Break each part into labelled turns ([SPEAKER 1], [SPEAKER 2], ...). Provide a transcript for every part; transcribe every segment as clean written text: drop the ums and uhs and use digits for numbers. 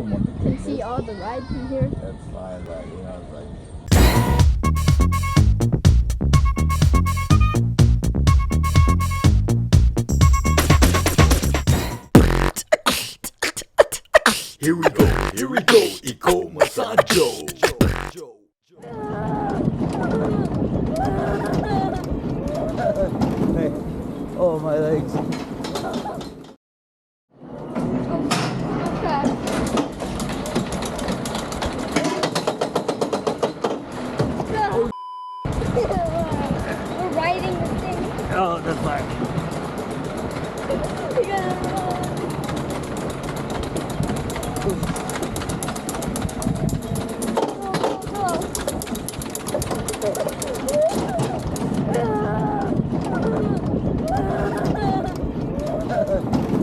[SPEAKER 1] Can see all the rides from here.
[SPEAKER 2] That's fine, but you know, it's like.
[SPEAKER 3] Here we go, Ikoma Sanjo.
[SPEAKER 2] Hey, oh my legs.
[SPEAKER 1] We're riding the thing.
[SPEAKER 2] Oh, that's fine.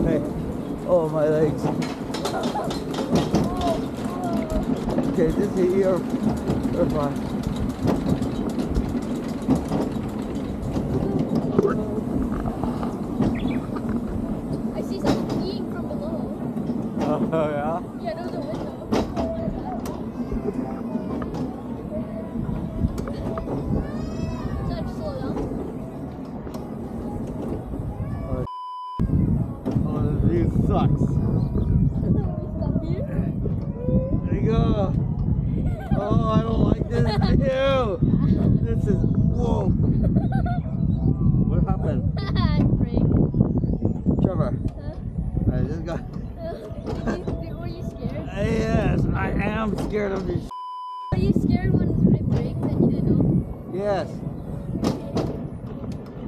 [SPEAKER 2] Hey, oh my legs. Okay, this is here. We're fine.
[SPEAKER 1] I see someone peeing from below.
[SPEAKER 2] Oh yeah?
[SPEAKER 1] Yeah, there's a window. Should I just slow down?
[SPEAKER 2] Oh, this view sucks.
[SPEAKER 1] We stop here?
[SPEAKER 2] There you go. Oh, I don't like this view. This is, whoa. What happened?
[SPEAKER 1] Break.
[SPEAKER 2] Trevor,
[SPEAKER 1] Huh?
[SPEAKER 2] I just got.
[SPEAKER 1] Were you scared?
[SPEAKER 2] Yes, I am scared of this.
[SPEAKER 1] Are you scared when I break that you know?
[SPEAKER 2] Yes.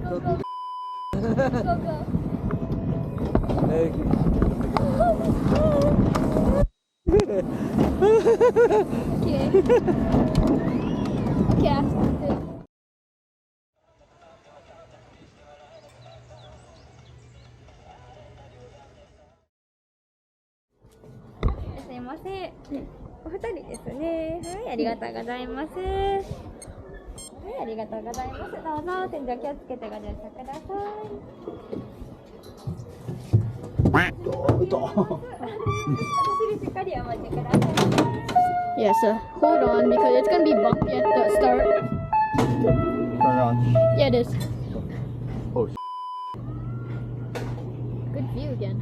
[SPEAKER 1] Go, go. Go, go.
[SPEAKER 2] Hey.
[SPEAKER 1] Okay. Okay, I stopped it.すいません。お二人ですね。はい、ありがとうございます。はい、ありがとうございます。どうぞ、天井気をつけてご乗車ください。しっかりお待ちください。Yes, hold on because it's gonna be bumpy at the start.
[SPEAKER 2] Turn on.
[SPEAKER 1] Yeah, it is.
[SPEAKER 2] Oh,
[SPEAKER 1] Good view again.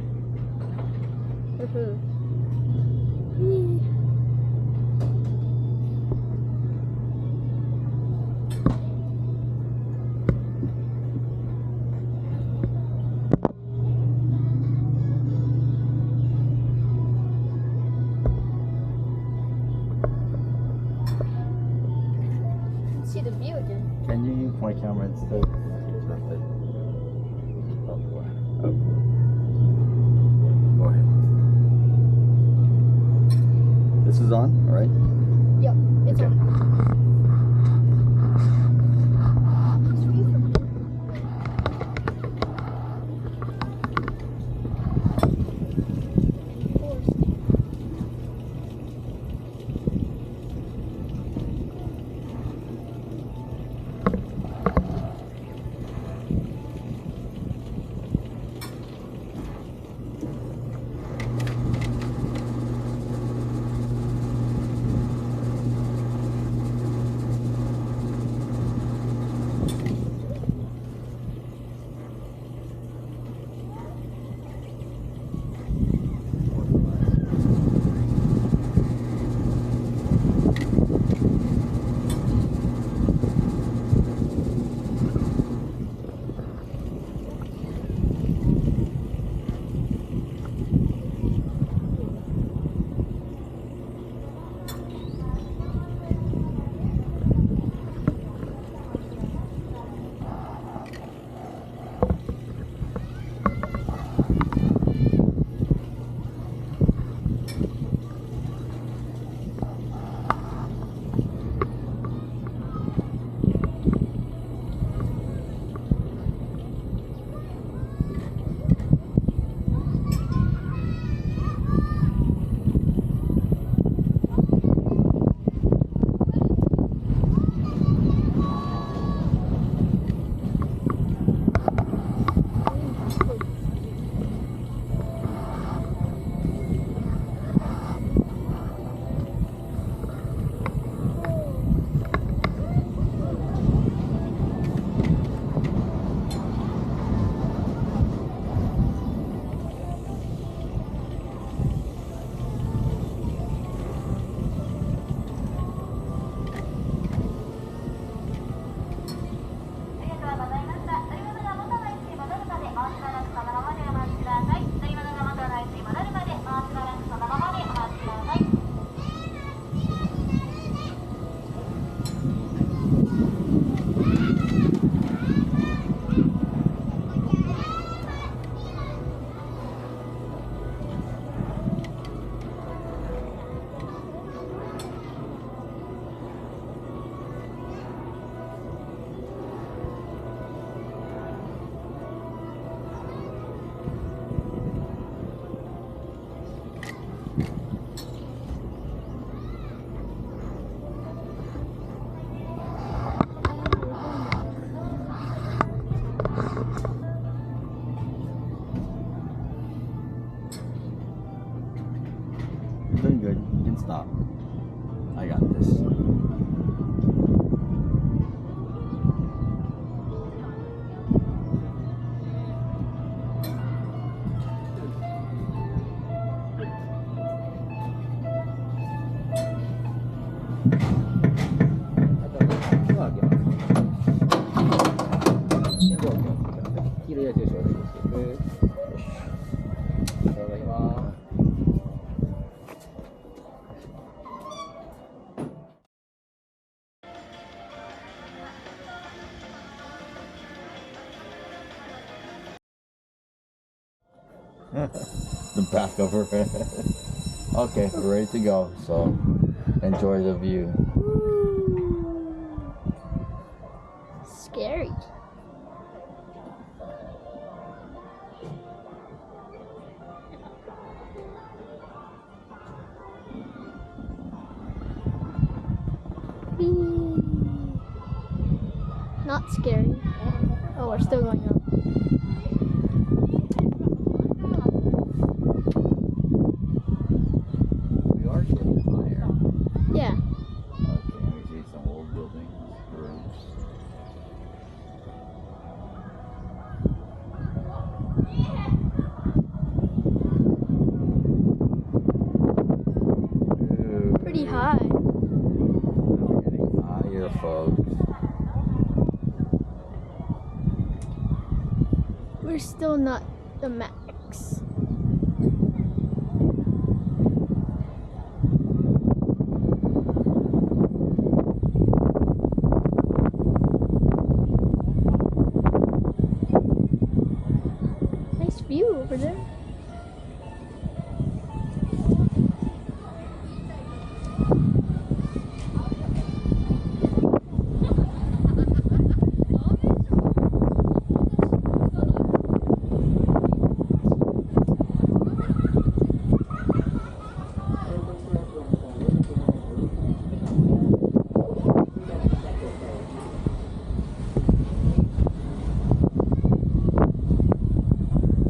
[SPEAKER 1] Woohoo. See the view again.
[SPEAKER 2] can you use my camera instead? Perfect. Oh, boy. Oh. Go ahead. This is on, all right?
[SPEAKER 1] Yep, it's
[SPEAKER 2] Okay.
[SPEAKER 1] on.
[SPEAKER 2] Doing good. You can stop. I got this. The back of her head. Okay, we're ready to go. So enjoy the view.
[SPEAKER 1] Scary. Not scary. Oh, we're still going up.
[SPEAKER 2] We are getting higher.
[SPEAKER 1] Yeah.
[SPEAKER 2] Okay, we see some old buildings, rooms. Ooh,
[SPEAKER 1] Pretty high.
[SPEAKER 2] we're getting higher, folks.
[SPEAKER 1] We're still not the max. Nice view over there.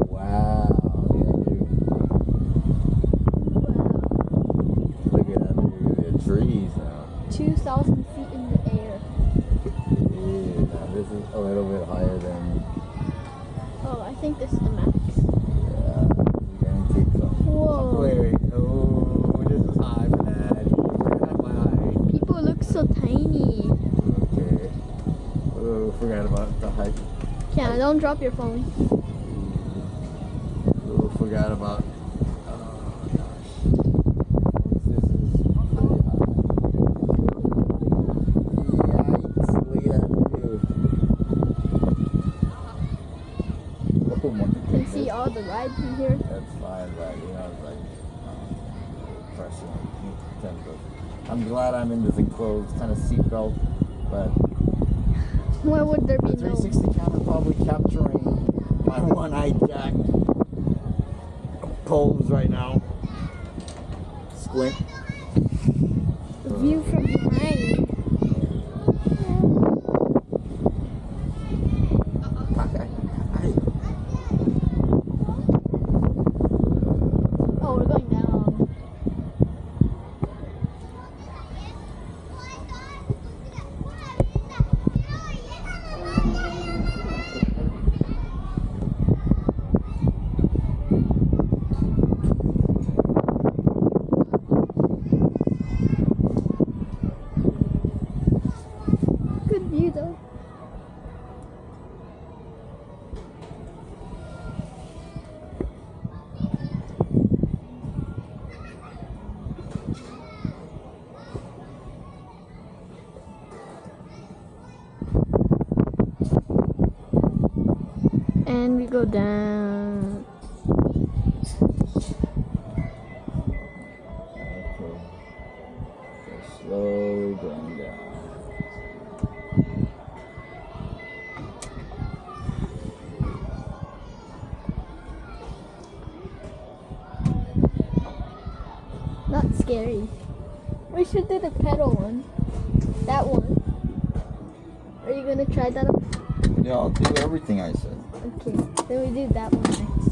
[SPEAKER 2] Wow, look at that view. Look at the trees now.
[SPEAKER 1] 2,000 feet in the air.
[SPEAKER 2] Yeah, now this is a little bit higher than.
[SPEAKER 1] Oh, I think this is the max.
[SPEAKER 2] Yeah, we're getting too close.
[SPEAKER 1] Whoa.
[SPEAKER 2] Wait. Oh, this is high, man. Forgot my height.
[SPEAKER 1] People look so tiny.
[SPEAKER 2] Okay. Oh, forgot about the height.
[SPEAKER 1] Yeah, don't drop your phone.
[SPEAKER 2] Oh, forgot about. Oh gosh. This is pretty high. Yikes! Look at that view. Oh my
[SPEAKER 1] You can see
[SPEAKER 2] goodness.
[SPEAKER 1] all the rides in here.
[SPEAKER 2] That's fine, but you know, it's like pressing tempo. I'm glad I'm in this enclosed kind of seatbelt, but
[SPEAKER 1] Why would there be
[SPEAKER 2] the
[SPEAKER 1] no?
[SPEAKER 2] 360 camera probably capturing my one-eyed Jack pose right now. Squint.
[SPEAKER 1] The view from behind. Oh, we're going down. Good view though. And we go down.
[SPEAKER 2] Okay. So slowly going down.
[SPEAKER 1] Not scary. We should do the pedal one. That one. Are you gonna try that?
[SPEAKER 2] Yeah, I'll do everything I said.
[SPEAKER 1] Okay, then we do that one next.